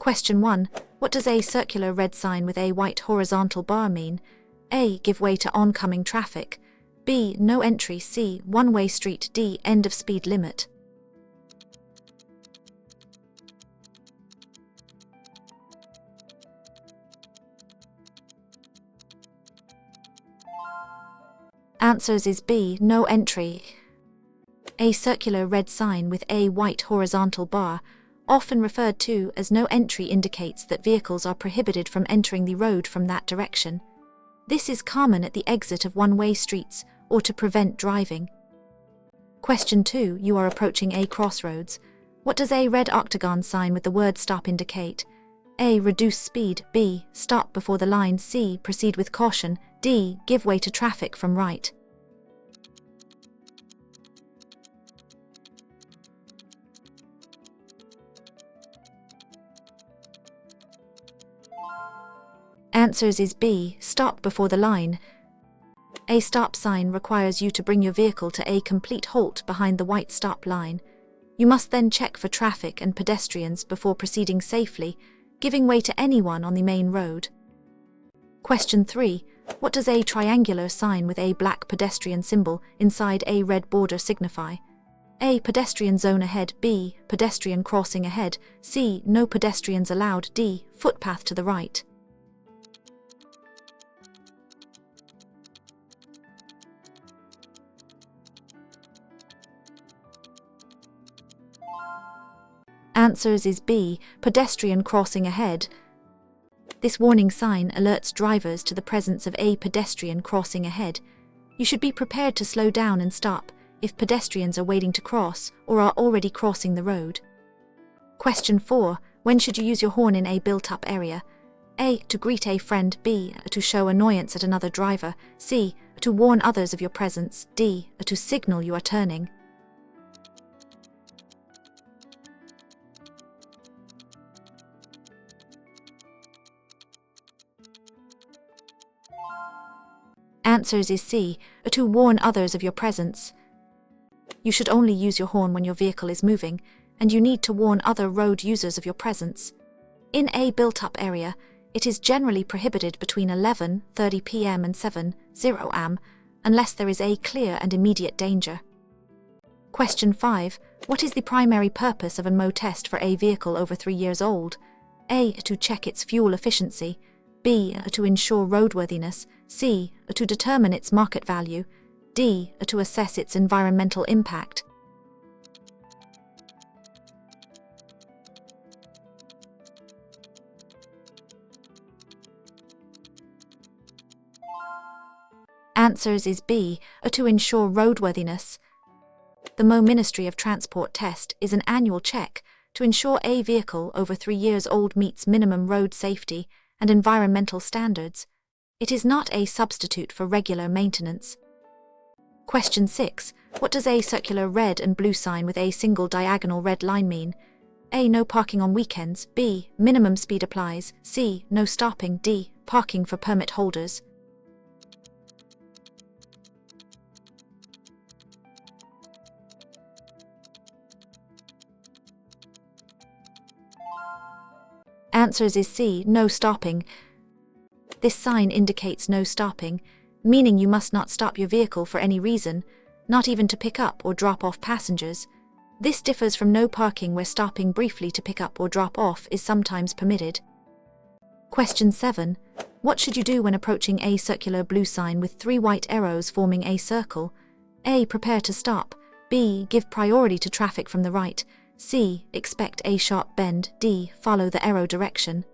Question 1. What does a circular red sign with a white horizontal bar mean? A. Give way to oncoming traffic. B. No entry. C. One-way street. D. End of speed limit. Answers is B. No entry. A circular red sign with a white horizontal bar, often referred to as no entry, indicates that vehicles are prohibited from entering the road from that direction. This is common at the exit of one-way streets or to prevent driving. Question 2. You are approaching a crossroads. What does a red octagon sign with the word stop indicate? A. Reduce speed. B. Stop before the line. C. Proceed with caution. D. Give way to traffic from right. Answers is B. Stop before the line. A stop sign requires you to bring your vehicle to a complete halt behind the white stop line. You must then check for traffic and pedestrians before proceeding safely, giving way to anyone on the main road. Question 3. What does a triangular sign with a black pedestrian symbol inside a red border signify? A. Pedestrian zone ahead. B. Pedestrian crossing ahead. C. No pedestrians allowed. D. Footpath to the right. Answers is B. Pedestrian crossing ahead. This warning sign alerts drivers to the presence of a pedestrian crossing ahead. You should be prepared to slow down and stop if pedestrians are waiting to cross or are already crossing the road. Question 4. When should you use your horn in a built-up area? A. To greet a friend. B. To show annoyance at another driver. C. To warn others of your presence. D. To signal you are turning. Answers is C. To warn others of your presence. You should only use your horn when your vehicle is moving, and you need to warn other road users of your presence. In a built-up area, it is generally prohibited between 11:30 p.m. and 7:00 am, unless there is a clear and immediate danger. Question 5. What is the primary purpose of a MO test for a vehicle over 3 years old? A. To check its fuel efficiency. B. To ensure roadworthiness. C. To determine its market value. D. To assess its environmental impact. Answers is B. To ensure roadworthiness. The MO Ministry of Transport test is an annual check to ensure a vehicle over 3 years old meets minimum road safety and environmental standards. It is not a substitute for regular maintenance. Question 6. What does a circular red and blue sign with a single diagonal red line mean? A. No parking on weekends. B. Minimum speed applies. C. No stopping. D. Parking for permit holders. Answers is C. No stopping. This sign indicates no stopping, meaning you must not stop your vehicle for any reason, not even to pick up or drop off passengers. This differs from no parking, where stopping briefly to pick up or drop off is sometimes permitted. Question 7. What should you do when approaching a circular blue sign with 3 white arrows forming a circle? A. Prepare to stop. B. Give priority to traffic from the right. C. Expect a sharp bend. D. Follow the arrow direction.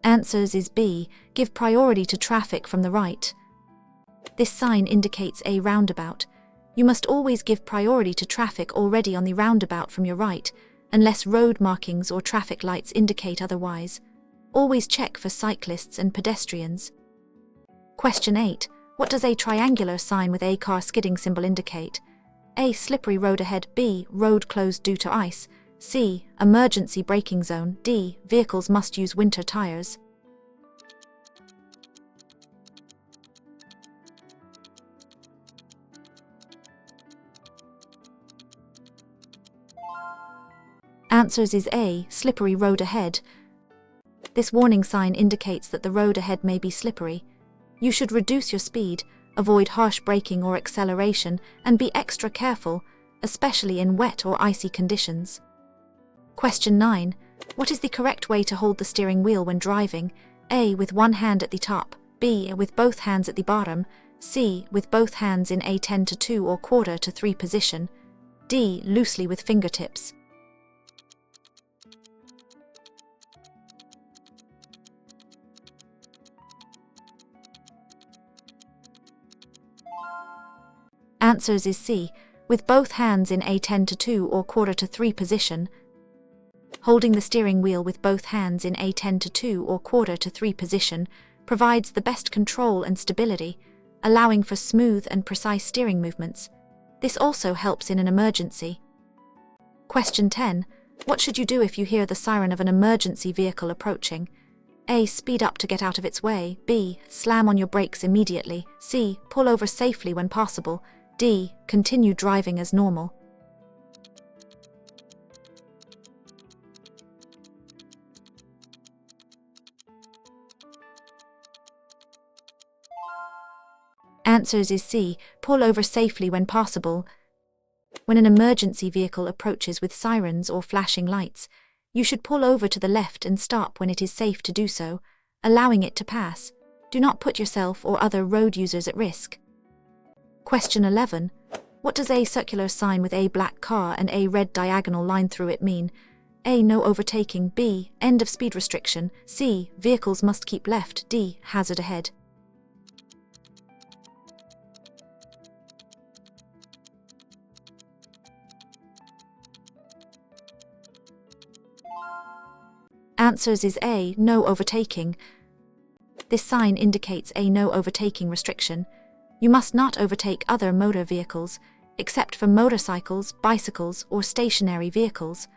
Answers is B. Give priority to traffic from the right. This sign indicates a roundabout. You must always give priority to traffic already on the roundabout from your right, unless road markings or traffic lights indicate otherwise. Always check for cyclists and pedestrians. Question 8. What does a triangular sign with a car skidding symbol indicate? A. Slippery road ahead. B. Road closed due to ice. C. Emergency braking zone. D. Vehicles must use winter tires. Answers is A. Slippery road ahead. This warning sign indicates that the road ahead may be slippery. You should reduce your speed, avoid harsh braking or acceleration, and be extra careful, especially in wet or icy conditions. Question 9. What is the correct way to hold the steering wheel when driving? A. With one hand at the top. B. With both hands at the bottom. C. With both hands in a 10-2 or quarter to 3 position. D. Loosely with fingertips. Answers is C. With both hands in a 10-2 or quarter to 3 position. Holding the steering wheel with both hands in a 10-2 or quarter to 3 position provides the best control and stability, allowing for smooth and precise steering movements. This also helps in an emergency. Question 10. What should you do if you hear the siren of an emergency vehicle approaching? A. Speed up to get out of its way. B. Slam on your brakes immediately. C. Pull over safely when possible. D. Continue driving as normal. Answers is C. Pull over safely when possible. When an emergency vehicle approaches with sirens or flashing lights, you should pull over to the left and stop when it is safe to do so, allowing it to pass. Do not put yourself or other road users at risk. Question 11. What does a circular sign with a black car and a red diagonal line through it mean? A. No overtaking. B. End of speed restriction. C. Vehicles must keep left. D. Hazard ahead. Answers is A. No overtaking. This sign indicates a no overtaking restriction. You must not overtake other motor vehicles, except for motorcycles, bicycles, or stationary vehicles.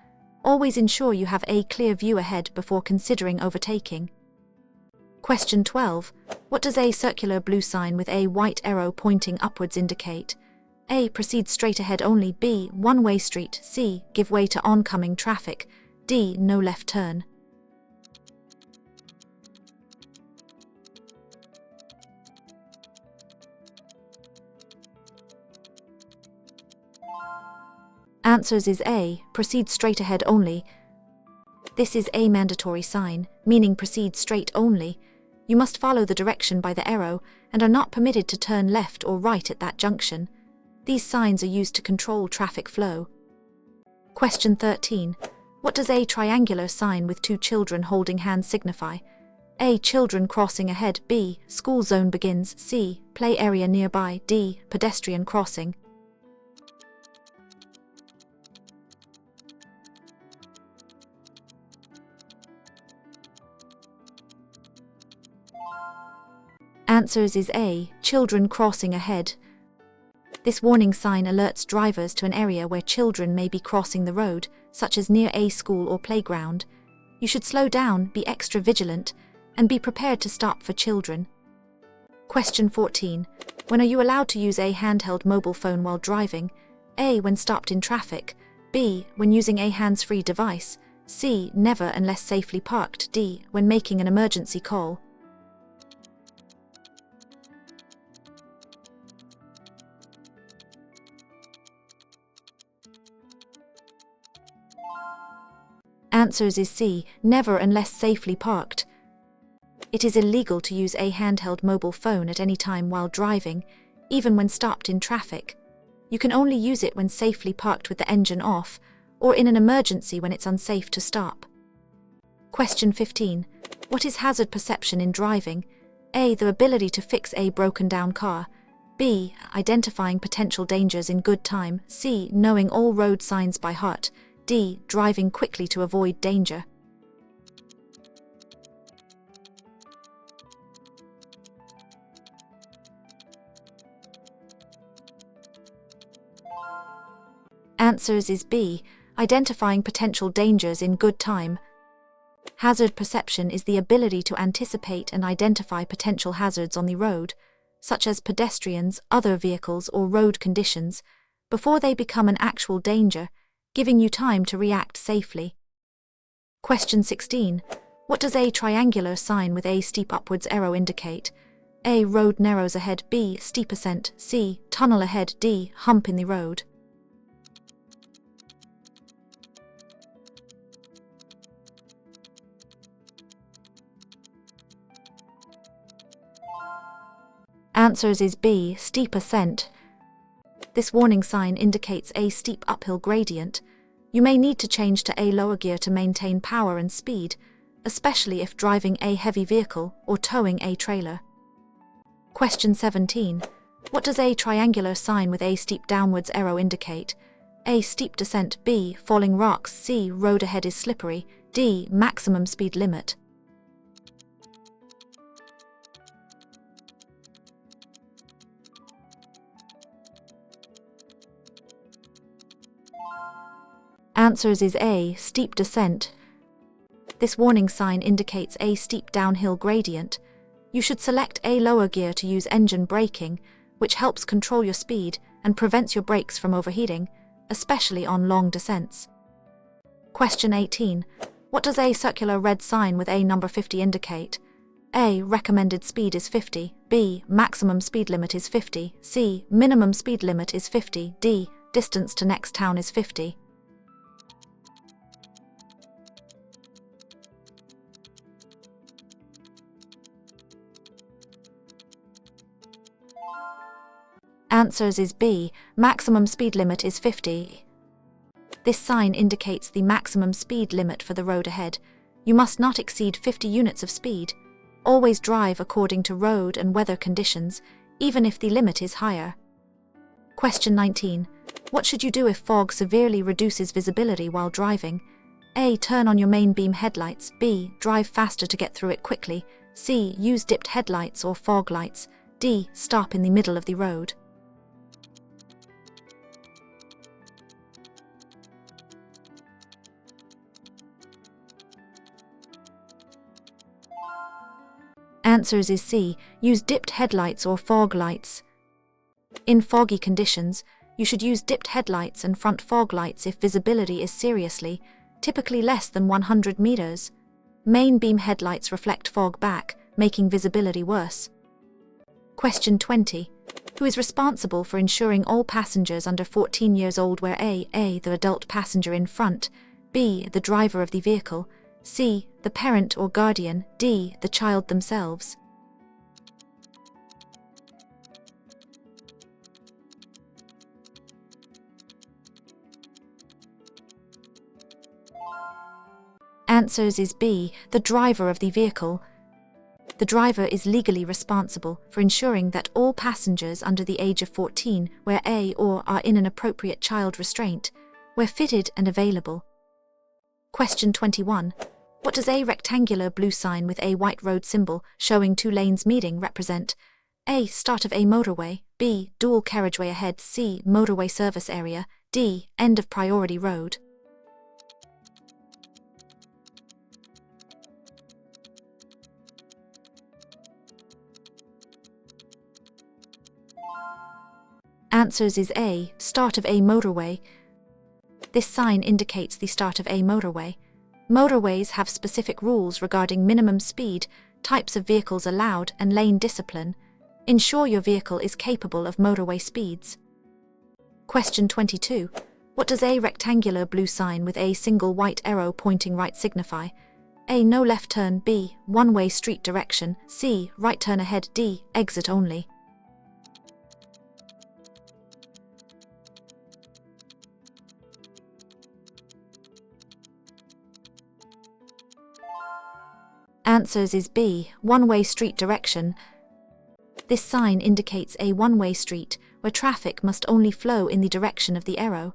Always ensure you have a clear view ahead before considering overtaking. Question 12. What does a circular blue sign with a white arrow pointing upwards indicate? A. Proceed straight ahead only. B. One-way street. C. Give way to oncoming traffic. D. No left turn. Answers is A. Proceed straight ahead only. This is a mandatory sign, meaning proceed straight only. You must follow the direction by the arrow and are not permitted to turn left or right at that junction. These signs are used to control traffic flow. Question 13. What does a triangular sign with 2 children holding hands signify? A. Children crossing ahead. B. School zone begins. C. Play area nearby. D. Pedestrian crossing. Answers is A. Children crossing ahead. This warning sign alerts drivers to an area where children may be crossing the road, such as near a school or playground. You should slow down, be extra vigilant, and be prepared to stop for children. Question 14. When are you allowed to use a handheld mobile phone while driving? A. When stopped in traffic. B. When using a hands-free device. C. Never unless safely parked. D. When making an emergency call. Answers is C. Never unless safely parked. It is illegal to use a handheld mobile phone at any time while driving, even when stopped in traffic. You can only use it when safely parked with the engine off, or in an emergency when it's unsafe to stop. Question 15. What is hazard perception in driving? A. The ability to fix a broken down car. B. Identifying potential dangers in good time. C. Knowing all road signs by heart. D. Driving quickly to avoid danger. Answers is B. Identifying potential dangers in good time. Hazard perception is the ability to anticipate and identify potential hazards on the road, such as pedestrians, other vehicles, or road conditions, before they become an actual danger, giving you time to react safely. Question 16. What does a triangular sign with a steep upwards arrow indicate? A. Road narrows ahead. B. Steep ascent. C. Tunnel ahead. D. Hump in the road. Answers is B. Steep ascent. This warning sign indicates a steep uphill gradient. You may need to change to a lower gear to maintain power and speed, especially if driving a heavy vehicle or towing a trailer. Question 17. What does a triangular sign with a steep downwards arrow indicate? A. Steep descent. B. Falling rocks. C. Road ahead is slippery. D. Maximum speed limit. Answers is A. Steep descent. This warning sign indicates a steep downhill gradient. You should select a lower gear to use engine braking, which helps control your speed and prevents your brakes from overheating, especially on long descents. Question 18. What does a circular red sign with a number 50 indicate? A. Recommended speed is 50. B. Maximum speed limit is 50. C. Minimum speed limit is 50. D. Distance to next town is 50. Answers is B. Maximum speed limit is 50. This sign indicates the maximum speed limit for the road ahead. You must not exceed 50 units of speed. Always drive according to road and weather conditions, even if the limit is higher. Question 19. What should you do if fog severely reduces visibility while driving? A. Turn on your main beam headlights. B. Drive faster to get through it quickly. C. Use dipped headlights or fog lights. D. Stop in the middle of the road. Answers is C. Use dipped headlights or fog lights. In foggy conditions, you should use dipped headlights and front fog lights if visibility is seriously, typically less than 100 meters. Main beam headlights reflect fog back, making visibility worse. Question 20. Who is responsible for ensuring all passengers under 14 years old wear A. The adult passenger in front. B. The driver of the vehicle. C. The parent or guardian. D. The child themselves. Answers is B. The driver of the vehicle. The driver is legally responsible for ensuring that all passengers under the age of 14 wear A or are in an appropriate child restraint, where fitted and available. Question 21. What does a rectangular blue sign with a white road symbol showing two lanes meeting represent? A. Start of a motorway. B. Dual carriageway ahead. C. Motorway service area. D. End of priority road. Answers is A. Start of a motorway. This sign indicates the start of a motorway. Motorways have specific rules regarding minimum speed, types of vehicles allowed, and lane discipline. Ensure your vehicle is capable of motorway speeds. Question 22. What does a rectangular blue sign with a single white arrow pointing right signify? A. No left turn. B. One-way street direction. C. Right turn ahead. D. Exit only. Answers is B. One-way street direction. This sign indicates a one-way street where traffic must only flow in the direction of the arrow.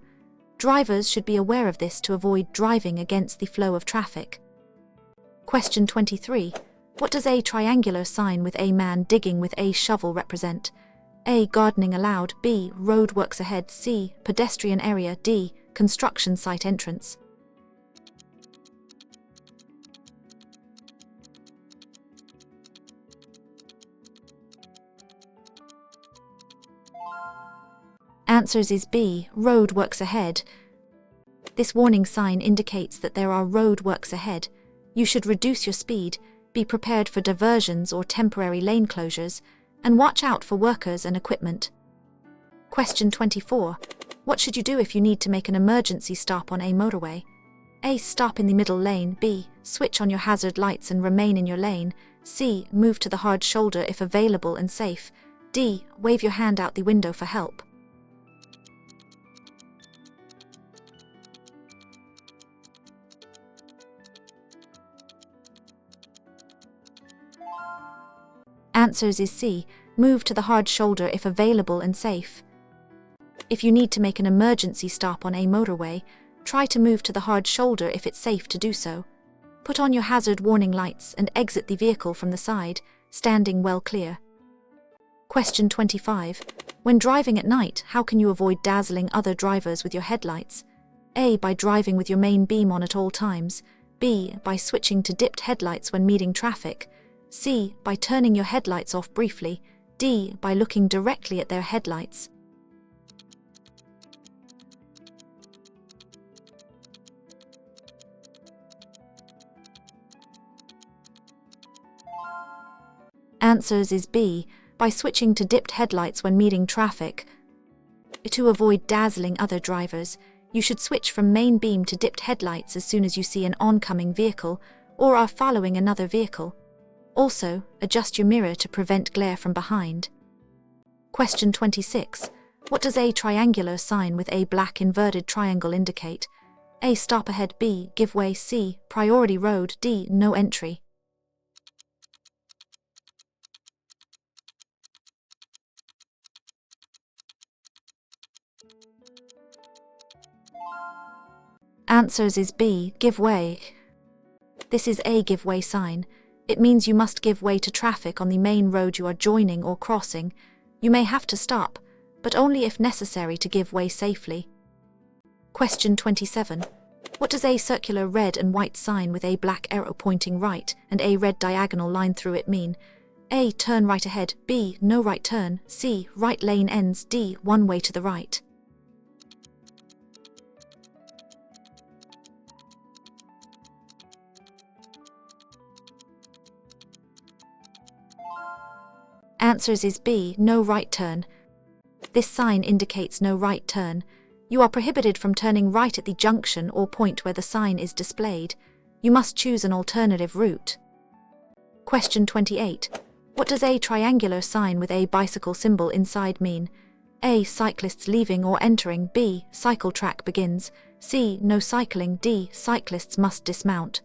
Drivers should be aware of this to avoid driving against the flow of traffic. Question 23. What does a triangular sign with a man digging with a shovel represent? A. Gardening allowed. B. Roadworks ahead. C. Pedestrian area. D. Construction site entrance. Answers is B. Roadworks ahead. This warning sign indicates that there are road works ahead. You should reduce your speed, be prepared for diversions or temporary lane closures, and watch out for workers and equipment. Question 24. What should you do if you need to make an emergency stop on a motorway? A. Stop in the middle lane. B. Switch on your hazard lights and remain in your lane. C. Move to the hard shoulder if available and safe. D. Wave your hand out the window for help. Answers is C. Move to the hard shoulder if available and safe. If you need to make an emergency stop on a motorway, try to move to the hard shoulder if it's safe to do so. Put on your hazard warning lights and exit the vehicle from the side, standing well clear. Question 25. When driving at night, how can you avoid dazzling other drivers with your headlights? A. By driving with your main beam on at all times. B. By switching to dipped headlights when meeting traffic. C. By turning your headlights off briefly. D. By looking directly at their headlights. Answers is B. By switching to dipped headlights when meeting traffic. To avoid dazzling other drivers, you should switch from main beam to dipped headlights as soon as you see an oncoming vehicle or are following another vehicle. Also, adjust your mirror to prevent glare from behind. Question 26. What does a triangular sign with a black inverted triangle indicate? A. Stop ahead. B. Give way. C. Priority road. D. No entry. Answers is B. Give way. This is a give way sign. It means you must give way to traffic on the main road you are joining or crossing. You may have to stop, but only if necessary to give way safely. Question 27. What does a circular red and white sign with a black arrow pointing right and a red diagonal line through it mean? A. Turn right ahead. B. No right turn. C. Right lane ends. D. One way to the right. Answers is B. No right turn. This sign indicates no right turn. You are prohibited from turning right at the junction or point where the sign is displayed. You must choose an alternative route. Question 28. What does a triangular sign with a bicycle symbol inside mean? A. Cyclists leaving or entering. B. Cycle track begins. C. No cycling. D. Cyclists must dismount.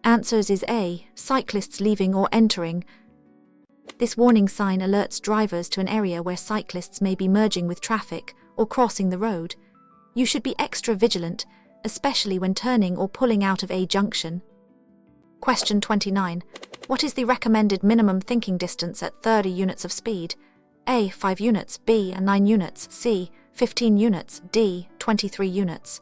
Answers is A. Cyclists leaving or entering. This warning sign alerts drivers to an area where cyclists may be merging with traffic or crossing the road. You should be extra vigilant, especially when turning or pulling out of a junction. Question 29. What is the recommended minimum thinking distance at 30 units of speed? A. 5 units. B. 9 units. C. 15 units. D. 23 units.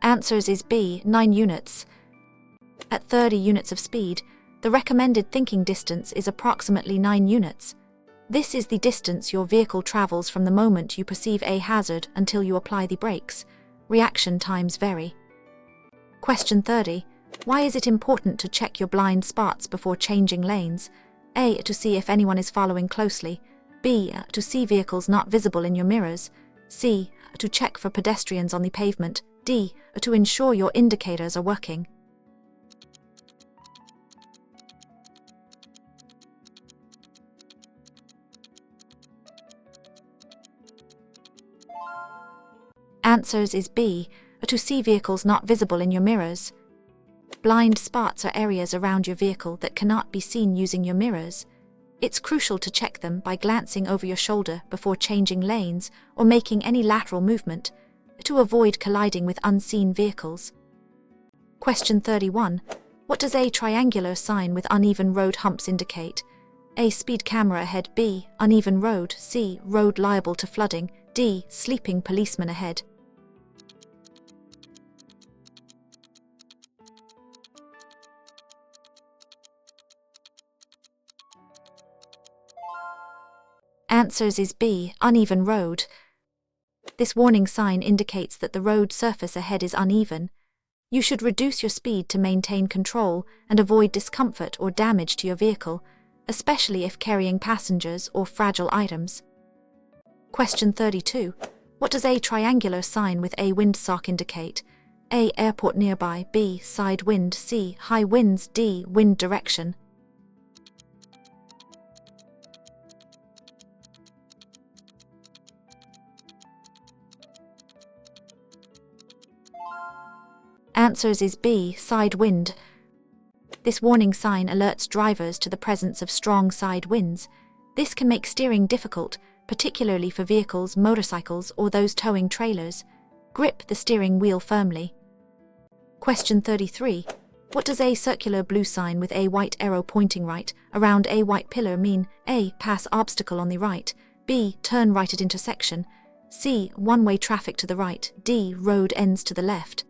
Answers is B. 9 units. At 30 units of speed, the recommended thinking distance is approximately 9 units. This is the distance your vehicle travels from the moment you perceive a hazard until you apply the brakes. Reaction times vary. Question 30. Why is it important to check your blind spots before changing lanes? A. To see if anyone is following closely. B. To see vehicles not visible in your mirrors. C. To check for pedestrians on the pavement. D. To ensure your indicators are working. Answers is B. To see vehicles not visible in your mirrors. Blind spots are areas around your vehicle that cannot be seen using your mirrors. It's crucial to check them by glancing over your shoulder before changing lanes or making any lateral movement, to avoid colliding with unseen vehicles. Question 31. What does a triangular sign with uneven road humps indicate? A. Speed camera ahead. B. Uneven road. C. Road liable to flooding. D. Sleeping policeman ahead. Answers is B. Uneven road. This warning sign indicates that the road surface ahead is uneven. You should reduce your speed to maintain control and avoid discomfort or damage to your vehicle, especially if carrying passengers or fragile items. Question 32. What does a triangular sign with a windsock indicate? A. Airport nearby. B. Side wind. C. High winds. D. Wind direction. Answers is B. Side wind. This warning sign alerts drivers to the presence of strong side winds. This can make steering difficult, particularly for vehicles, motorcycles, or those towing trailers. Grip the steering wheel firmly. Question 33. What does a circular blue sign with a white arrow pointing right around a white pillar mean? A. Pass obstacle on the right. B. Turn right at intersection. C. One-way traffic to the right. D. Road ends to the left.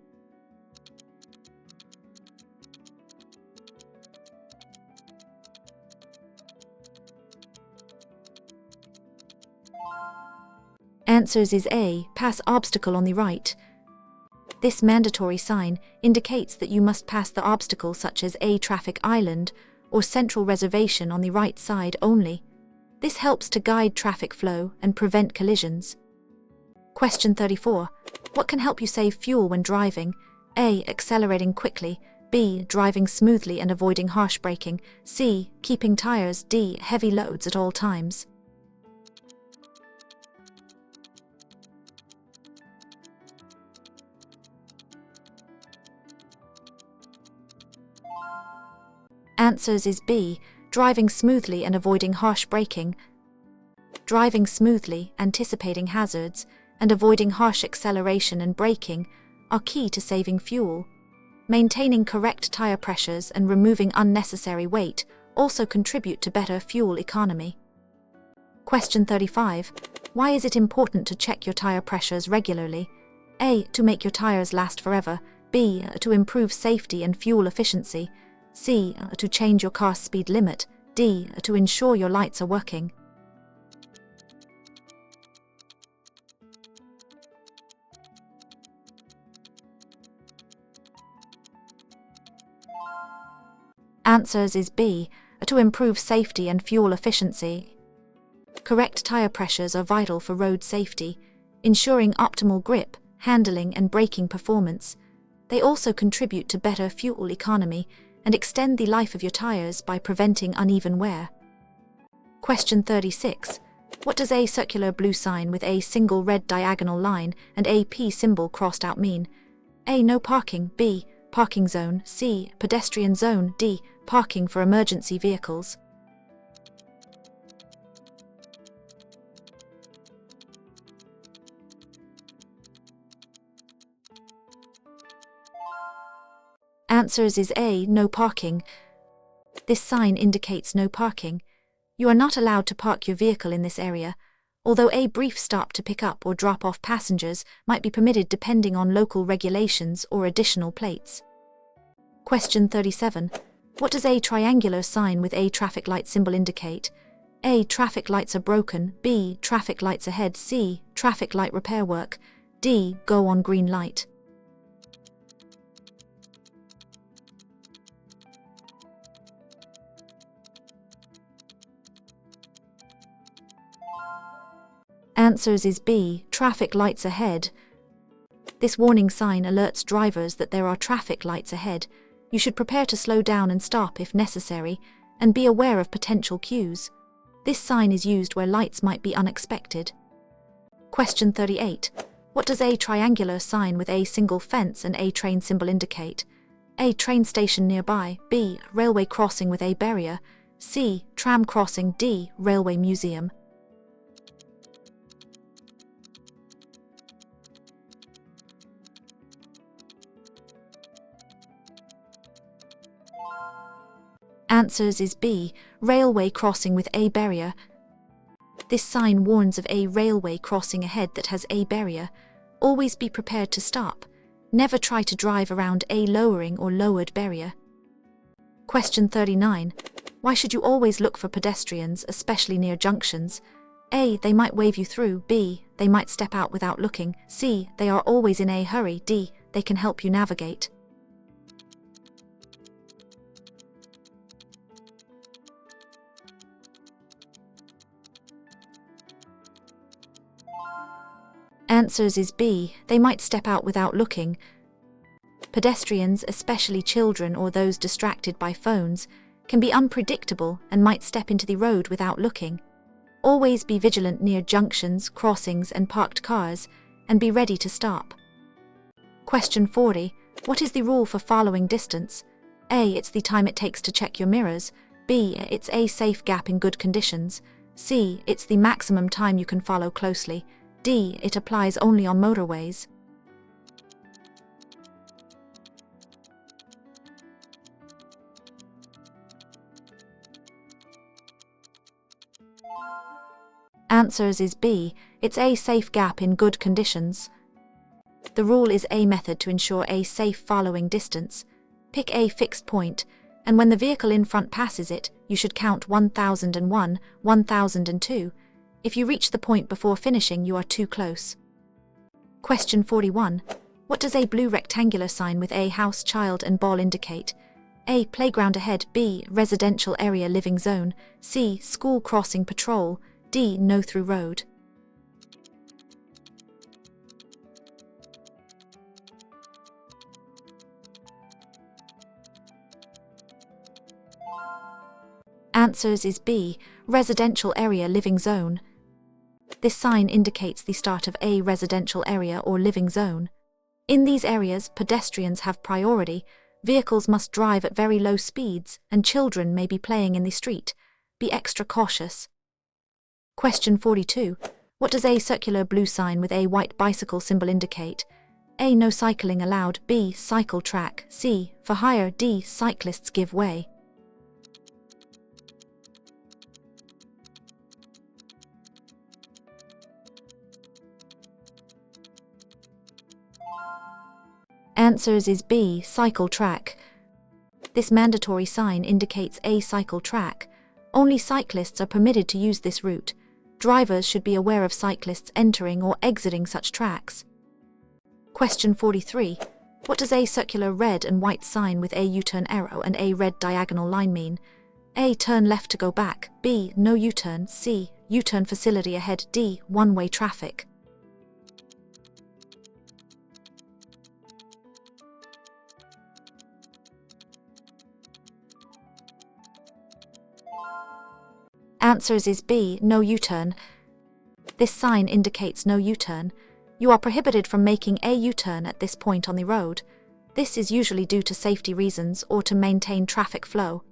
Answers is A. Pass obstacle on the right. This mandatory sign indicates that you must pass the obstacle such as a traffic island or central reservation on the right side only. This helps to guide traffic flow and prevent collisions. Question 34. What can help you save fuel when driving? A. Accelerating quickly. B. Driving smoothly and avoiding harsh braking. C. Keeping tires. D. Heavy loads at all times. Answers is B. Driving smoothly and avoiding harsh braking. Driving smoothly, anticipating hazards, and avoiding harsh acceleration and braking are key to saving fuel. Maintaining correct tire pressures and removing unnecessary weight also contribute to better fuel economy. Question 35. Why is it important to check your tire pressures regularly? A. To make your tires last forever. B. To improve safety and fuel efficiency. C. To change your car's speed limit. D. To ensure your lights are working. Answers is B. To improve safety and fuel efficiency. Correct tire pressures are vital for road safety, ensuring optimal grip, handling, and braking performance. They also contribute to better fuel economy and extend the life of your tires by preventing uneven wear. Question 36. What does a circular blue sign with a single red diagonal line and a P symbol crossed out mean? A. No parking. B. Parking zone. C. Pedestrian zone. D. Parking for emergency vehicles. Answers is A. No parking. This sign indicates no parking. You are not allowed to park your vehicle in this area, although a brief stop to pick up or drop off passengers might be permitted depending on local regulations or additional plates. Question 37. What does a triangular sign with a traffic light symbol indicate? A. Traffic lights are broken. B. Traffic lights ahead. C. Traffic light repair work. D. Go on green light. Answers is B. Traffic lights ahead. This warning sign alerts drivers that there are traffic lights ahead. You should prepare to slow down and stop if necessary, and be aware of potential cues. This sign is used where lights might be unexpected. Question 38. What does a triangular sign with a single fence and a train symbol indicate? A. Train station nearby. B. Railway crossing with a barrier. C. Tram crossing. D. Railway museum. Answers is B. Railway crossing with a barrier. This sign warns of a railway crossing ahead that has a barrier. Always be prepared to stop. Never try to drive around a lowering or lowered barrier. Question 39. Why should you always look for pedestrians, especially near junctions? A. They might wave you through. B. They might step out without looking. C. They are always in a hurry. D. They can help you navigate. Answers is B. They might step out without looking. Pedestrians, especially children or those distracted by phones, can be unpredictable and might step into the road without looking. Always be vigilant near junctions, crossings, and parked cars, and be ready to stop. Question 40. What is the rule for following distance? A. It's the time it takes to check your mirrors. B. It's a safe gap in good conditions. C. It's the maximum time you can follow closely. D. It applies only on motorways. Answers is B. It's a safe gap in good conditions. The rule is a method to ensure a safe following distance. Pick a fixed point, and when the vehicle in front passes it, you should count 1001, 1002. If you reach the point before finishing, you are too close. Question 41. What does a blue rectangular sign with a house, child, and ball indicate? A. Playground ahead. B. Residential area living zone. C. School crossing patrol. D. No through road. Answers is B. Residential area living zone. This sign indicates the start of a residential area or living zone. In these areas, pedestrians have priority, vehicles must drive at very low speeds, and children may be playing in the street. Be extra cautious. Question 42. What does a circular blue sign with a white bicycle symbol indicate? A. No cycling allowed. B. Cycle track. C. For hire. D. Cyclists give way. Answers is B. Cycle track. This mandatory sign indicates a cycle track. Only cyclists are permitted to use this route. Drivers should be aware of cyclists entering or exiting such tracks. Question 43. What does a circular red and white sign with a U-turn arrow and a red diagonal line mean? A. Turn left to go back. B. No U-turn. C. U-turn facility ahead. D. One-way traffic. Answers is B. No U-turn. This sign indicates no U-turn. You are prohibited from making a U-turn at this point on the road. This is usually due to safety reasons or to maintain traffic flow.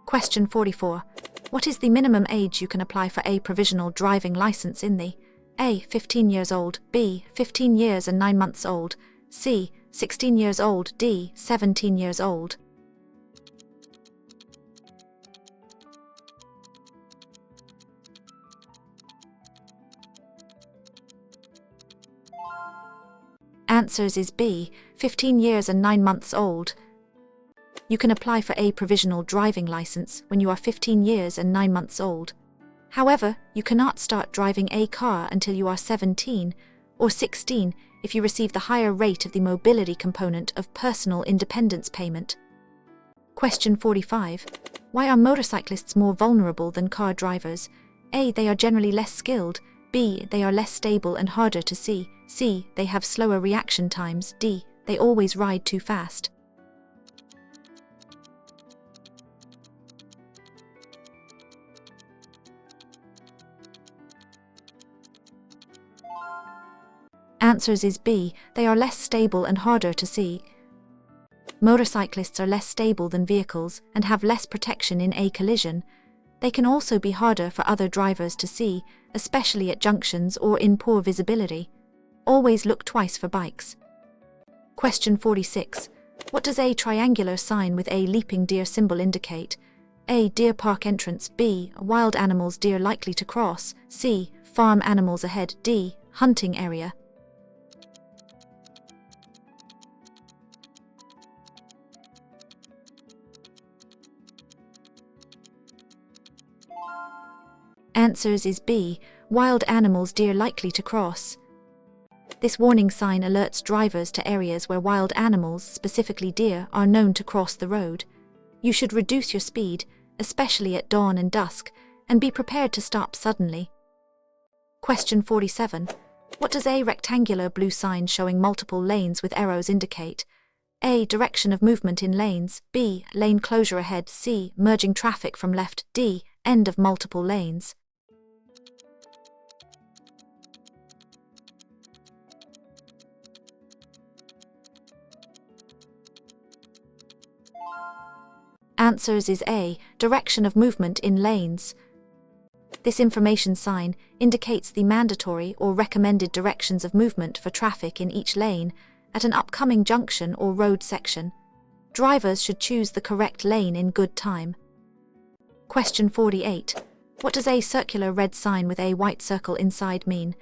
Question 44. What is the minimum age you can apply for a provisional driving license in the A. 15 years old. B. 15 years and 9 months old. C. 16 years old. D. 17 years old. Answers is B. 15 years and 9 months old. You can apply for a provisional driving license when you are 15 years and 9 months old. However, you cannot start driving a car until you are 17 or 16 if you receive the higher rate of the mobility component of personal independence payment. Question 45. Why are motorcyclists more vulnerable than car drivers? A. They are generally less skilled. B. They are less stable and harder to see. C. They have slower reaction times. D. They always ride too fast. Answers is B. They are less stable and harder to see. Motorcyclists are less stable than vehicles and have less protection in a collision. They can also be harder for other drivers to see, especially at junctions or in poor visibility. Always look twice for bikes. Question 46. What does a triangular sign with a leaping deer symbol indicate? A. Deer park entrance. B. Wild animals deer likely to cross. C. Farm animals ahead. D. Hunting area. Answers is B. Wild animals deer likely to cross. This warning sign alerts drivers to areas where wild animals, specifically deer, are known to cross the road. You should reduce your speed, especially at dawn and dusk, and be prepared to stop suddenly. Question 47. What does a rectangular blue sign showing multiple lanes with arrows indicate? A. Direction of movement in lanes. B. Lane closure ahead. C. Merging traffic from left. D. End of multiple lanes. Answers is A. Direction of movement in lanes. This information sign indicates the mandatory or recommended directions of movement for traffic in each lane at an upcoming junction or road section. Drivers should choose the correct lane in good time. Question 48. What does a circular red sign with a white circle inside mean?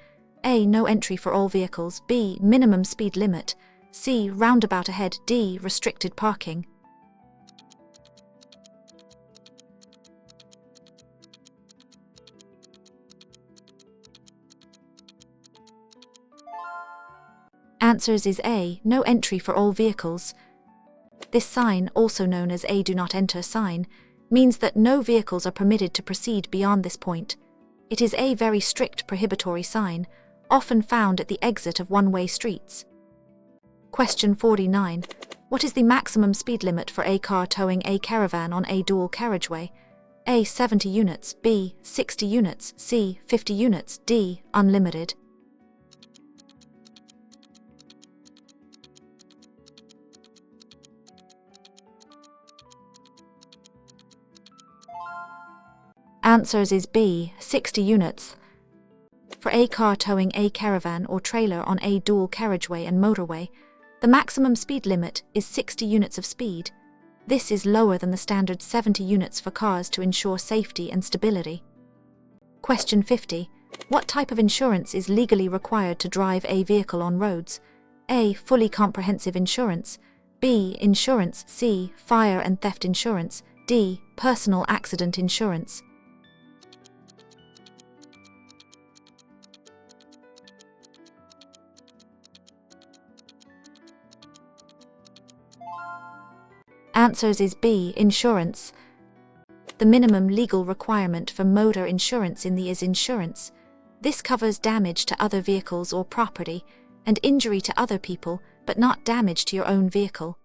A. No entry for all vehicles. B. Minimum speed limit. C. Roundabout ahead. D. Restricted parking. Answers is A. No entry for all vehicles. This sign, also known as a do not enter sign, means that no vehicles are permitted to proceed beyond this point. It is a very strict prohibitory sign, often found at the exit of one-way streets. Question 49. What is the maximum speed limit for a car towing a caravan on a dual carriageway? A. 70 units. B. 60 units. C. 50 units. D. Unlimited. Answers is B. 60 units. For a car towing a caravan or trailer on a dual carriageway and motorway, the maximum speed limit is 60 units of speed. This is lower than the standard 70 units for cars to ensure safety and stability. Question 50. What type of insurance is legally required to drive a vehicle on roads? A. Fully comprehensive insurance. B. Insurance. C. Fire and theft insurance. D. Personal accident insurance. Answers is B. Insurance. The minimum legal requirement for motor insurance in the is insurance. This covers damage to other vehicles or property, and injury to other people, but not damage to your own vehicle.